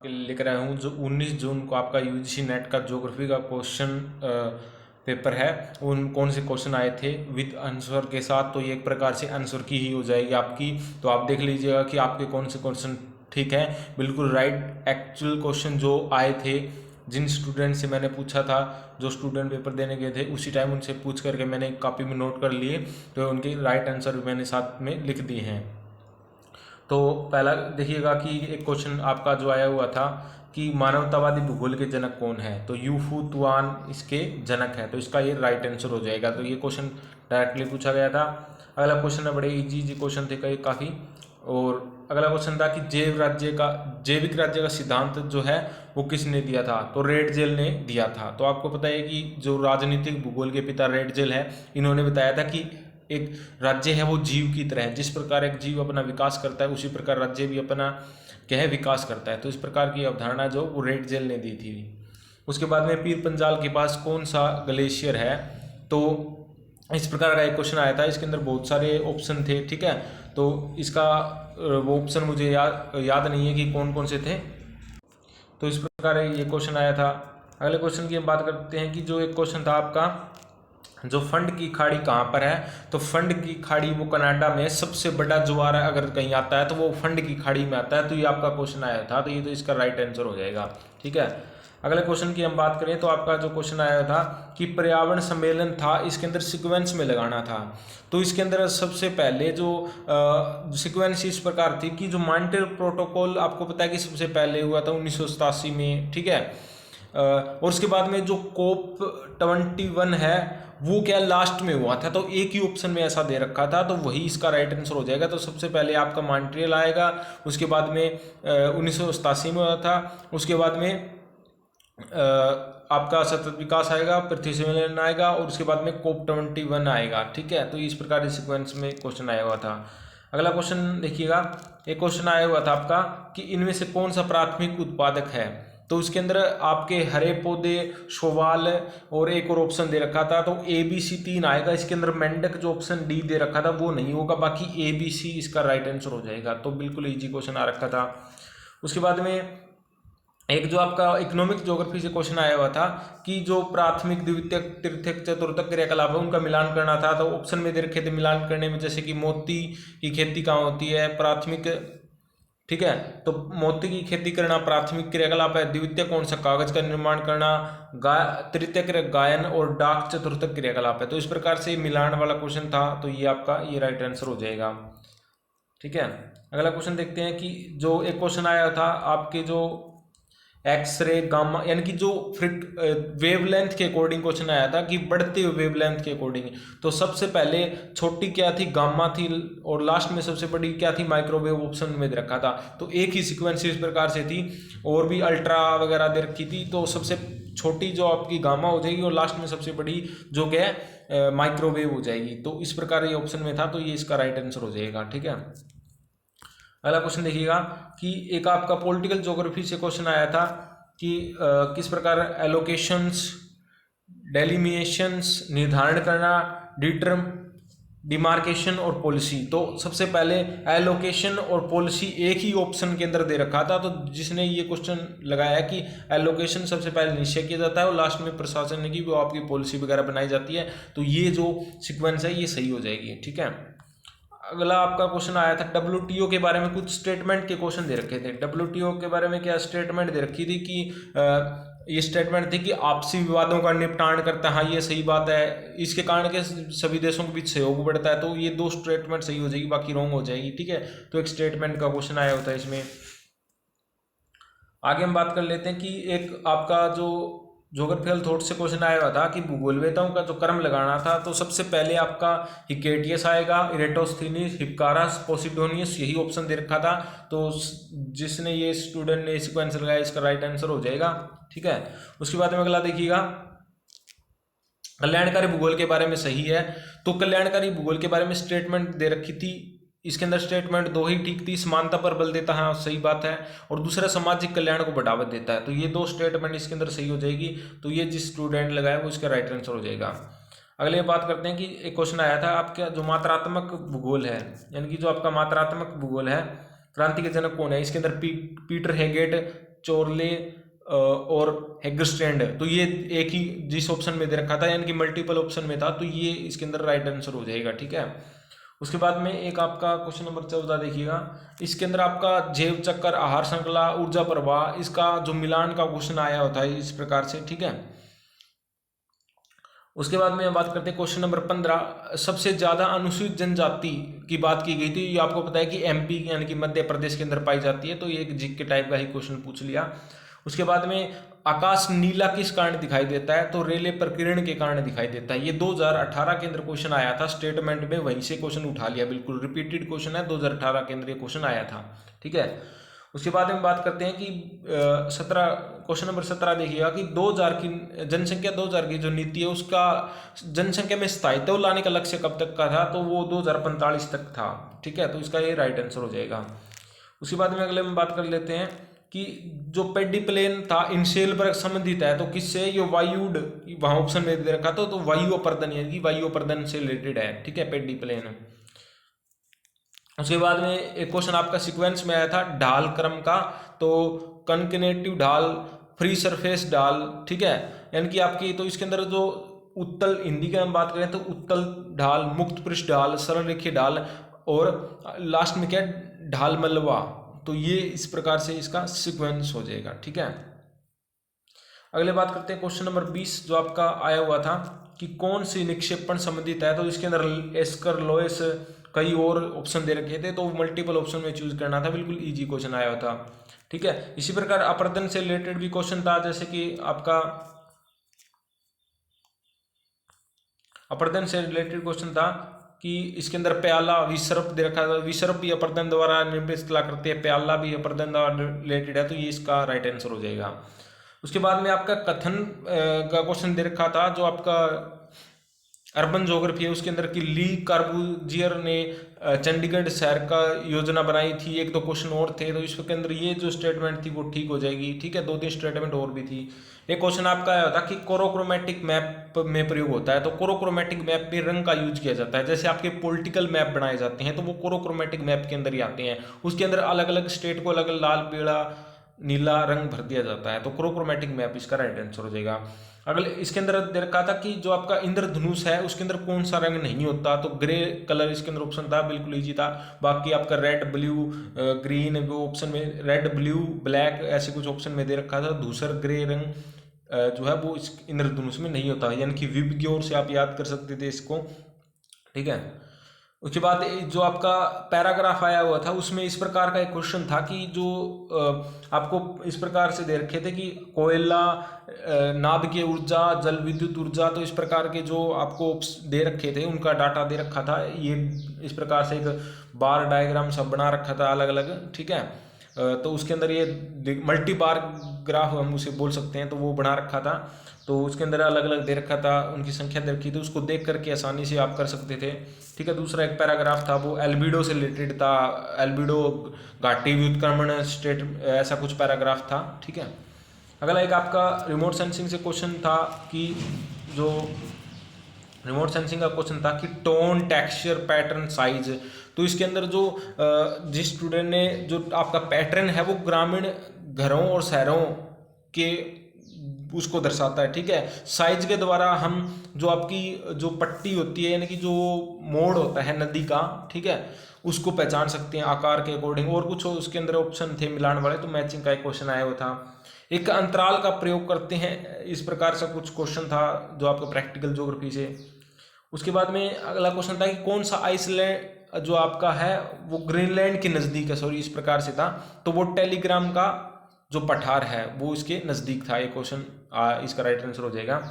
लिख रहा हूँ जो 19 जून को आपका यूजीसी नेट का ज्योग्राफी का क्वेश्चन पेपर है। उन कौन से क्वेश्चन आए थे विद आंसर के साथ, तो ये एक प्रकार से आंसर की ही हो जाएगी आपकी। तो आप देख लीजिएगा कि आपके कौन से क्वेश्चन ठीक है, बिल्कुल राइट एक्चुअल क्वेश्चन जो आए थे, जिन स्टूडेंट से मैंने पूछा था, जो स्टूडेंट पेपर देने गए थे उसी टाइम उनसे पूछ करके मैंने एक कॉपी में नोट कर लिए, तो उनके राइट आंसर मैंने साथ में लिख दिए हैं। तो पहला देखिएगा कि एक क्वेश्चन आपका जो आया हुआ था कि मानवतावादी भूगोल के जनक कौन है, तो यूफू तुआन इसके जनक है, तो इसका ये राइट आंसर हो जाएगा। तो ये क्वेश्चन डायरेक्टली पूछा गया था। अगला क्वेश्चन है, बड़े इजी क्वेश्चन थे कई काफ़ी। और अगला क्वेश्चन था कि जैविक राज्य का सिद्धांत जो है वो किसने दिया था, तो रेडजेल ने दिया था। तो आपको पता है कि जो राजनीतिक भूगोल के पिता रेडजेल है, इन्होंने बताया था कि एक राज्य है वो जीव की तरह है, जिस प्रकार एक जीव अपना विकास करता है उसी प्रकार राज्य भी अपना क्या है विकास करता है। तो इस प्रकार की अवधारणा जो वो रेडजेल ने दी थी। उसके बाद में पीर पंजाल के पास कौन सा ग्लेशियर है, तो इस प्रकार का एक क्वेश्चन आया था। इसके अंदर बहुत सारे ऑप्शन थे, ठीक है, तो इसका वो ऑप्शन मुझे याद नहीं है कि कौन कौन से थे। तो इस प्रकार ये क्वेश्चन आया था। अगले क्वेश्चन की हम बात करते हैं कि जो एक क्वेश्चन था आपका, जो फंड की खाड़ी कहाँ पर है, तो फंड की खाड़ी वो कनाडा में सबसे बड़ा ज्वार अगर कहीं आता है तो वो फंड की खाड़ी में आता है। तो ये आपका क्वेश्चन आया था, तो ये तो इसका राइट आंसर हो जाएगा, ठीक है। अगले क्वेश्चन की हम बात करें तो आपका जो क्वेश्चन आया था कि पर्यावरण सम्मेलन था, इसके अंदर सीक्वेंस में लगाना था। तो इसके अंदर सबसे पहले जो सीक्वेंस इस प्रकार थी कि जो मॉन्ट्रियल प्रोटोकॉल आपको पता है कि सबसे पहले हुआ था 1987 में, ठीक है। और उसके बाद में जो कोप 21 है वो क्या लास्ट में हुआ था, तो एक ही ऑप्शन में ऐसा दे रखा था, तो वही इसका राइट आंसर हो जाएगा। तो सबसे पहले आपका मॉन्ट्रियल आएगा, उसके बाद में 1987 में हुआ था, उसके बाद में आपका सतत विकास आएगा, पृथ्वी सम्मेलन आएगा, और उसके बाद में कोप 21 आएगा, ठीक है। तो इस प्रकार इस सीक्वेंस में क्वेश्चन आया हुआ था। अगला क्वेश्चन देखिएगा, एक क्वेश्चन आया हुआ था आपका कि इनमें से कौन सा प्राथमिक उत्पादक है, तो इसके अंदर आपके हरे पौधे, शोवाल और एक और ऑप्शन दे रखा था, तो ए बी सी 3 आएगा। इसके अंदर मेंढक जो ऑप्शन डी दे रखा था वो नहीं होगा, बाकी ए बी सी इसका राइट आंसर हो जाएगा। तो बिल्कुल इजी क्वेश्चन आ रखा था। उसके बाद में एक जो आपका इकोनॉमिक ज्योग्राफी से क्वेश्चन आया हुआ था कि जो प्राथमिक, द्वितीयक, तृतीयक, चतुर्थक क्रियाकलाप है उनका मिलान करना था। तो ऑप्शन में दे रखे थे मिलान करने में, जैसे कि मोती की खेती कहाँ होती है, प्राथमिक, ठीक है, तो मोती की खेती करना प्राथमिक क्रियाकलाप है। द्वितीय कौन सा, कागज का निर्माण करना। तृतीय गायन और डाक चतुर्थक क्रियाकलाप है। तो इस प्रकार से मिलान वाला क्वेश्चन था, तो ये आपका ये राइट आंसर हो जाएगा, ठीक है। अगला क्वेश्चन देखते हैं कि जो एक क्वेश्चन आया था आपके जो एक्सरे, गामा, यानी कि जो वेवलेंथ के अकॉर्डिंग क्वेश्चन आया था कि बढ़ते हुए वेवलेंथ के अकॉर्डिंग, तो सबसे पहले छोटी क्या थी, गामा थी, और लास्ट में सबसे बड़ी क्या थी, माइक्रोवेव ऑप्शन में दे रखा था। तो एक ही सीक्वेंस इस प्रकार से थी, और भी अल्ट्रा वगैरह दे रखी थी। तो सबसे छोटी जो आपकी गामा हो जाएगी और लास्ट में सबसे बड़ी जो क्या है माइक्रोवेव हो जाएगी। तो इस प्रकार ये ऑप्शन में था, तो ये इसका राइट आंसर हो जाएगा, ठीक है। अगला क्वेश्चन देखिएगा कि एक आपका पॉलिटिकल ज्योग्राफी से क्वेश्चन आया था कि किस प्रकार एलोकेशंस, डेलिमिनेशंस निर्धारण करना, डिमार्केशन और पॉलिसी। तो सबसे पहले एलोकेशन और पॉलिसी एक ही ऑप्शन के अंदर दे रखा था, तो जिसने ये क्वेश्चन लगाया कि एलोकेशन सबसे पहले निश्चय किया जाता है और लास्ट में प्रशासन की वो आपकी पॉलिसी वगैरह बनाई जाती है। तो ये जो सीक्वेंस है ये सही हो जाएगी, ठीक है। अगला आपका क्वेश्चन आया था डब्ल्यूटीओ के बारे में, कुछ स्टेटमेंट के क्वेश्चन दे रखे थे। डब्ल्यूटीओ के बारे में क्या स्टेटमेंट दे रखी थी कि ये स्टेटमेंट थी कि आपसी विवादों का निपटान करता है, हाँ ये सही बात है, इसके कारण के सभी देशों के बीच सहयोग बढ़ता है। तो ये 2 स्टेटमेंट सही हो जाएगी, बाकी रॉन्ग हो जाएगी, ठीक है। तो एक स्टेटमेंट का क्वेश्चन आया होता है इसमें। आगे हम बात कर लेते हैं कि एक आपका जो ज्योग्राफिकल थॉट से क्वेश्चन आया हुआ था कि भूगोलवेताओं का जो क्रम लगाना था, तो सबसे पहले आपका हिकेटियस आएगा, इरेटोस्थीनिस, हिप्कारस, पोसिडोनियस, यही ऑप्शन दे रखा था। तो जिसने ये स्टूडेंट ने सीक्वेंस लगाया इसका राइट आंसर हो जाएगा, ठीक है। उसके बाद में अगला देखिएगा, कल्याणकारी भूगोल के बारे में सही है। तो कल्याणकारी भूगोल के बारे में स्टेटमेंट दे रखी थी, इसके अंदर स्टेटमेंट 2 ही ठीक थी, समानता पर बल देता है, सही बात है, और दूसरा सामाजिक कल्याण को बढ़ावा देता है। तो ये 2 स्टेटमेंट इसके अंदर सही हो जाएगी। तो ये जिस स्टूडेंट लगाया वो इसका राइट आंसर हो जाएगा। अगले बात करते हैं कि एक क्वेश्चन आया था आपका जो मात्रात्मक भूगोल है, यानी कि जो आपका मात्रात्मक भूगोल है, क्रांति के जनक कौन है। इसके अंदर पीटर हेगेट, चोरले और हेगस्ट्रैंड, तो ये एक ही जिस ऑप्शन में दे रखा था यानी कि मल्टीपल ऑप्शन में था, तो ये इसके अंदर राइट आंसर हो जाएगा। ठीक है, उसके बाद में एक आपका क्वेश्चन नंबर 14 देखिएगा। इसके अंदर आपका जैव चक्कर, आहार श्रृंखला, ऊर्जा प्रवाह, इसका जो मिलान का क्वेश्चन आया होता है इस प्रकार से। ठीक है, उसके बाद में बात करते हैं क्वेश्चन नंबर 15। सबसे ज्यादा अनुसूचित जनजाति की बात की गई थी, ये आपको पता है कि एमपी यानी कि मध्य प्रदेश के अंदर पाई जाती है, तो ये एक जीके टाइप का ही क्वेश्चन पूछ लिया। उसके बाद में आकाश नीला किस कारण दिखाई देता है, तो रेले प्रकीर्ण के कारण दिखाई देता है। ये 2018 के अंदर क्वेश्चन आया था स्टेटमेंट में, वहीं से क्वेश्चन उठा लिया, बिल्कुल रिपीटेड क्वेश्चन है, 2018 के अंदर ये क्वेश्चन आया था। ठीक है, उसके बाद में बात करते हैं कि 17 क्वेश्चन नंबर 17 देखिएगा कि 2000 की जनसंख्या 2000 की जो नीति है उसका जनसंख्या में स्थायित्व लाने का लक्ष्य कब तक का था, तो वो 2045 तक था। ठीक है, तो इसका ये राइट आंसर हो जाएगा। उसके बाद में अगले में बात कर लेते हैं कि जो पेडी प्लेन था इनसेल पर संबंधित है, तो किससे, ये वायुड, वहां ऑप्शन में दे रखा था, तो वायु अपर्दन यानी कि वायु अपर्दन से रिलेटेड है। ठीक है, पेडी प्लेन। उसके बाद में एक क्वेश्चन आपका सीक्वेंस में आया था ढाल क्रम का, तो कनकेनेटिव ढाल, फ्री सरफेस ढाल। ठीक है, यानी कि आपकी, तो इसके अंदर जो उत्तल, हिंदी की हम बात करें तो उत्तल ढाल, मुक्त पृष्ठ ढाल, सरल रेखीय ढाल, और लास्ट में क्या ढाल मलबा, तो ये इस प्रकार से इसका सीक्वेंस हो जाएगा। ठीक है, अगले बात करते हैं क्वेश्चन नंबर 20 जो आपका आया हुआ था कि कौन सी निक्षेपण संबंधित है, तो इसके अंदर एस्कर, लोएस, कई और ऑप्शन दे रखे थे, तो मल्टीपल ऑप्शन में चूज करना था, बिल्कुल इजी क्वेश्चन आया था। ठीक है, इसी प्रकार अपर्दन से रिलेटेड भी क्वेश्चन था, जैसे कि आपका अपर्दन से रिलेटेड क्वेश्चन था कि इसके अंदर प्याला, विसर्प दे रखा था, विसर्प भी अपर्दन द्वारा निर्मित कला करते हैं, प्याला भी अपर्दन द्वारा रिलेटेड है, तो ये इसका राइट आंसर हो जाएगा। उसके बाद में आपका कथन का क्वेश्चन दे रखा था, जो आपका अर्बन ज्योग्राफी है उसके अंदर की ली कार्बूजियर ने चंडीगढ़ शहर का योजना बनाई थी। एक दो क्वेश्चन और थे, तो इसके अंदर ये जो स्टेटमेंट थी वो ठीक हो जाएगी। ठीक है, 2-3 स्टेटमेंट और भी थी। एक क्वेश्चन आपका आया था कि कोरोक्रोमेटिक मैप में प्रयोग होता है, तो कोरोक्रोमेटिक मैप में रंग का यूज किया जाता है। जैसे आपके पॉलिटिकल मैप बनाए जाते हैं तो वो कोरोक्रोमेटिक मैप के अंदर ही आते हैं, उसके अंदर अलग अलग स्टेट को अलग अलग लाल, पीला, नीला रंग भर दिया जाता है, तो कोरोक्रोमेटिक मैप इसका राइट आंसर हो जाएगा। अगले इसके अंदर दे रखा था कि जो आपका इंद्रधनुष है उसके अंदर कौन सा रंग नहीं होता, तो ग्रे कलर इसके अंदर ऑप्शन था, बिल्कुल इजी था। बाकी आपका रेड, ब्लू, ग्रीन, वो ऑप्शन में रेड, ब्लू, ब्लैक ऐसे कुछ ऑप्शन में दे रखा था। धूसर ग्रे रंग जो है वो इस इंद्रधनुष में नहीं होता, यानी कि विबग्योर से आप याद कर सकते थे इसको। ठीक है, उसके बाद जो आपका पैराग्राफ आया हुआ था उसमें इस प्रकार का एक क्वेश्चन था कि जो आपको इस प्रकार से दे रखे थे कि कोयला, नाभिकीय ऊर्जा, जल विद्युत ऊर्जा, तो इस प्रकार के जो आपको दे रखे थे उनका डाटा दे रखा था। ये इस प्रकार से एक बार डायग्राम सब बना रखा था अलग अलग। ठीक है, तो उसके अंदर ये मल्टी बार ग्राफ हम उसे बोल सकते हैं, तो वो बना रखा था, तो उसके अंदर अलग अलग दे रखा था, उनकी संख्या दे रखी थी, उसको देख करके आसानी से आप कर सकते थे। ठीक है, दूसरा एक पैराग्राफ था वो एल्बिडो से रिलेटेड था, एल्बिडो घाटी व्युत्क्रमण स्टेट, ऐसा कुछ पैराग्राफ था। ठीक है, अगला एक आपका रिमोट सेंसिंग से क्वेश्चन था कि जो रिमोट सेंसिंग का क्वेश्चन था कि टोन, टेक्सचर, पैटर्न, साइज, तो इसके अंदर जो जिस स्टूडेंट ने जो आपका पैटर्न है वो ग्रामीण घरों और शहरों के उसको दर्शाता है। ठीक है, साइज के द्वारा हम जो आपकी जो पट्टी होती है यानी कि जो मोड़ होता है नदी का, ठीक है, उसको पहचान सकते हैं आकार के अकॉर्डिंग। और कुछ उसके अंदर ऑप्शन थे मिलान वाले, तो मैचिंग का एक क्वेश्चन आया हुआ था। एक अंतराल का प्रयोग करते हैं, इस प्रकार से कुछ क्वेश्चन था जो आपको प्रैक्टिकल ज्योग्राफी से। उसके बाद में अगला क्वेश्चन था कि कौन सा आइसलैंड जो आपका है वो ग्रीनलैंड के नज़दीक है, सॉरी इस प्रकार से था, तो वो टेलीग्राम का जो पठार है वो इसके नज़दीक था। ये क्वेश्चन इसका राइट आंसर हो जाएगा।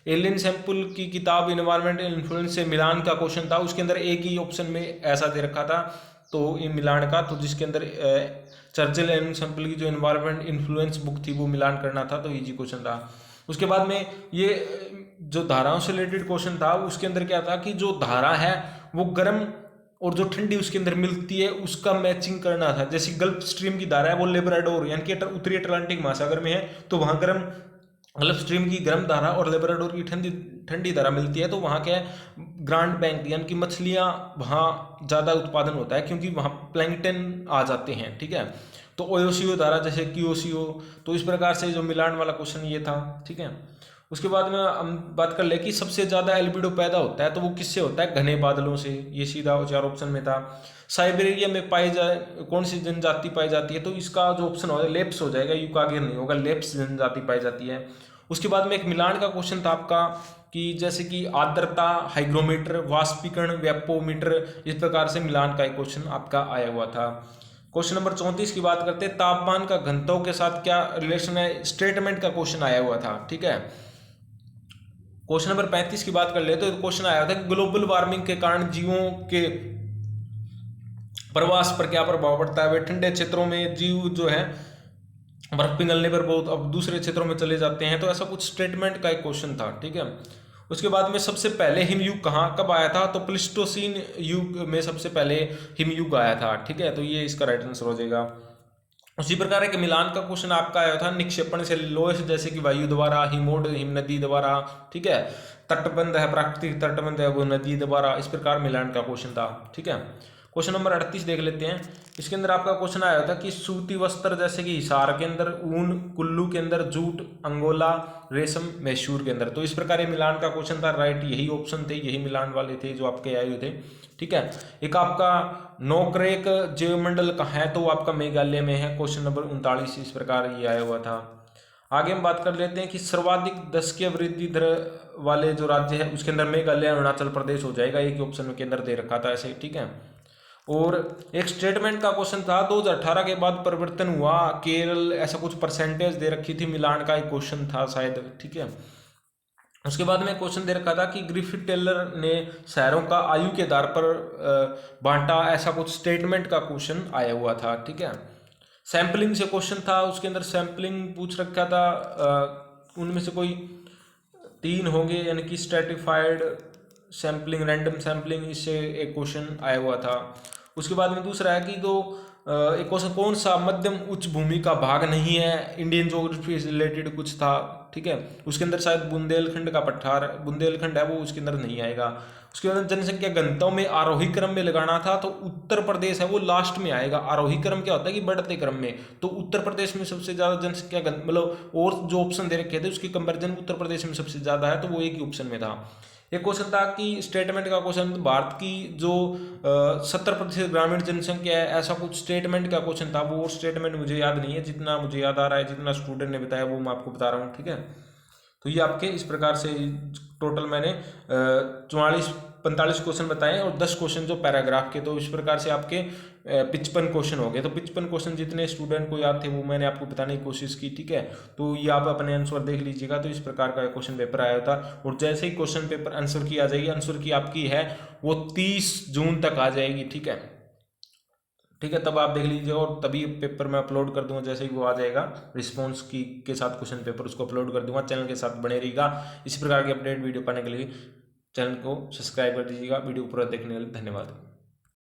एलियन सैंपल की किताब इन्वायरमेंटल इन्फ्लुएंस से मिलान का क्वेश्चन था, उसके अंदर एक ही ऑप्शन में ऐसा दे रखा था, तो ये मिलान का, तो जिसके अंदर चर्चिल एलियन सैंपल की जो इन्वायरमेंट इन्फ्लुएंस बुक थी वो मिलान करना था, तो इजी क्वेश्चन था। उसके बाद में ये जो धाराओं से रिलेटेड क्वेश्चन था उसके अंदर क्या था कि जो धारा है वो गर्म और जो ठंडी उसके अंदर मिलती है उसका मैचिंग करना था। जैसे गल्फ स्ट्रीम की धारा है वो लेब्राडोर यानी कि उत्तरी अटलांटिक महासागर में है, तो वहाँ गर्म गल्फ स्ट्रीम की गर्म धारा और लेब्राडोर की ठंडी धारा मिलती है, तो वहाँ क्या है ग्रांड बैंक यानी कि मछलियाँ वहाँ ज़्यादा उत्पादन होता है क्योंकि वहाँ प्लैंकटन आ जाते हैं। ठीक है, तो OCO धारा जैसे QCO, तो इस प्रकार से जो मिलान वाला क्वेश्चन ये था। ठीक है, उसके बाद में हम बात कर ले कि सबसे ज़्यादा एल्बिडो पैदा होता है तो वो किससे होता है, घने बादलों से। ये सीधा 4 ऑप्शन में था। साइबेरिया में पाई जाए कौन सी जनजाति पाई जाती है, तो इसका जो ऑप्शन हो लेप्स हो जाएगा, यूकागिर नहीं होगा, लेप्स जनजाति पाई जाती है। उसके बाद में एक मिलान का क्वेश्चन था आपका कि जैसे कि आर्द्रता, हाइग्रोमीटर, वाष्पीकरण, वेपोमीटर, इस प्रकार से मिलान का एक क्वेश्चन आपका आया हुआ था। क्वेश्चन नंबर 34 की बात करते हैं, तापमान का घनत्व के साथ क्या रिलेशन है, स्टेटमेंट का क्वेश्चन आया हुआ था। ठीक है, क्वेश्चन नंबर 35 की बात कर ले तो क्वेश्चन आया था कि ग्लोबल वार्मिंग के कारण जीवों के प्रवास पर क्या प्रभाव पड़ता है। वे ठंडे क्षेत्रों में जीव जो है बर्फ पिघलने पर बहुत अब दूसरे क्षेत्रों में चले जाते हैं, तो ऐसा कुछ स्टेटमेंट का एक क्वेश्चन था। ठीक है, उसके बाद में सबसे पहले हिमयुग कहाँ कब आया था, तो प्लिस्टोसीन युग में सबसे पहले हिमयुग आया था। ठीक है, तो ये इसका राइट आंसर हो जाएगा। उसी प्रकार एक मिलान का क्वेश्चन आपका आया था, निक्षेपण से लोहे से जैसे कि वायु द्वारा, हिमोड हिम नदी द्वारा। ठीक है, तटबंध है, प्राकृतिक तटबंध है वो नदी द्वारा, इस प्रकार मिलान का क्वेश्चन था। ठीक है, क्वेश्चन नंबर 38 देख लेते हैं। इसके अंदर आपका क्वेश्चन आया था कि सूती वस्त्र जैसे कि हिसार के अंदर, ऊन कुल्लू के अंदर, जूट अंगोला, रेशम मैसूर के अंदर, तो इस प्रकार ये मिलान का क्वेश्चन था। राइट, यही ऑप्शन थे, यही मिलान वाले थे जो आपके आए हुए थे। ठीक है, एक आपका नोकरेक जैवमंडल कहाँ है, तो वो आपका मेघालय में है। क्वेश्चन नंबर 39 इस प्रकार ये आया हुआ था। आगे हम बात कर लेते हैं कि सर्वाधिक दशकीय वृद्धि दर वाले जो राज्य है उसके अंदर मेघालय, अरुणाचल प्रदेश हो जाएगा, एक ऑप्शन के अंदर दे रखा था ऐसे। ठीक है, और एक स्टेटमेंट का क्वेश्चन था 2018 के बाद परिवर्तन हुआ केरल, ऐसा कुछ परसेंटेज दे रखी थी, मिलान का एक क्वेश्चन था शायद। ठीक है, उसके बाद में क्वेश्चन दे रखा था कि ग्रिफिथ टेलर ने शहरों का आयु के आधार पर बांटा, ऐसा कुछ स्टेटमेंट का क्वेश्चन आया हुआ था। ठीक है, सैम्पलिंग से क्वेश्चन था, उसके अंदर सैम्पलिंग पूछ रखा था, उनमें से कोई 3 होंगे, यानी कि स्ट्रेटिफाइड सैम्पलिंग, रैंडम सैम्पलिंग, इससे एक क्वेश्चन आया हुआ था। उसके बाद में दूसरा है कि एक क्वेश्चन, कौन सा मध्यम उच्च भूमि का भाग नहीं है, इंडियन ज्योग्राफी से रिलेटेड कुछ था। ठीक है, उसके अंदर शायद बुंदेलखंड का पठार, बुंदेलखंड है वो उसके अंदर नहीं आएगा। उसके बाद जनसंख्या घनत्व में आरोही क्रम में लगाना था, तो उत्तर प्रदेश है वो लास्ट में आएगा। आरोही क्रम क्या होता है कि बढ़ते क्रम में, तो उत्तर प्रदेश में सबसे ज्यादा जनसंख्या मतलब, और जो ऑप्शन दे रखे थे उसकी कंपेरिजन उत्तर प्रदेश में सबसे ज्यादा है, तो वो एक ही ऑप्शन में था। एक क्वेश्चन था कि स्टेटमेंट का क्वेश्चन, भारत की जो 70% ग्रामीण जनसंख्या है, ऐसा कुछ स्टेटमेंट का क्वेश्चन था। वो स्टेटमेंट मुझे याद नहीं है, जितना मुझे याद आ रहा है, जितना स्टूडेंट ने बताया वो मैं आपको बता रहा हूँ। ठीक है, तो ये आपके इस प्रकार से टोटल मैंने 44-45 क्वेश्चन बताए और 10 क्वेश्चन जो पैराग्राफ के, तो इस प्रकार से आपके 55 क्वेश्चन हो गए। तो 55 क्वेश्चन जितने स्टूडेंट को याद थे वो मैंने आपको बताने की कोशिश की। ठीक है, तो ये आप अपने आंसर देख लीजिएगा। तो इस प्रकार का क्वेश्चन पेपर आया था, और जैसे ही क्वेश्चन पेपर आंसर की आ जाएगी, आंसर की आपकी है वो 30 जून तक आ जाएगी। ठीक है, ठीक है, तब आप देख लीजिएगा और तभी पेपर मैं अपलोड कर दूंगा। जैसे ही वो आ जाएगा रिस्पॉन्स की के साथ क्वेश्चन पेपर, उसको अपलोड कर दूंगा। चैनल के साथ बने रहिएगा, इसी प्रकार के अपडेट वीडियो पाने के लिए चैनल को सब्सक्राइब कर दीजिएगा। वीडियो पूरा देखने के लिए धन्यवाद।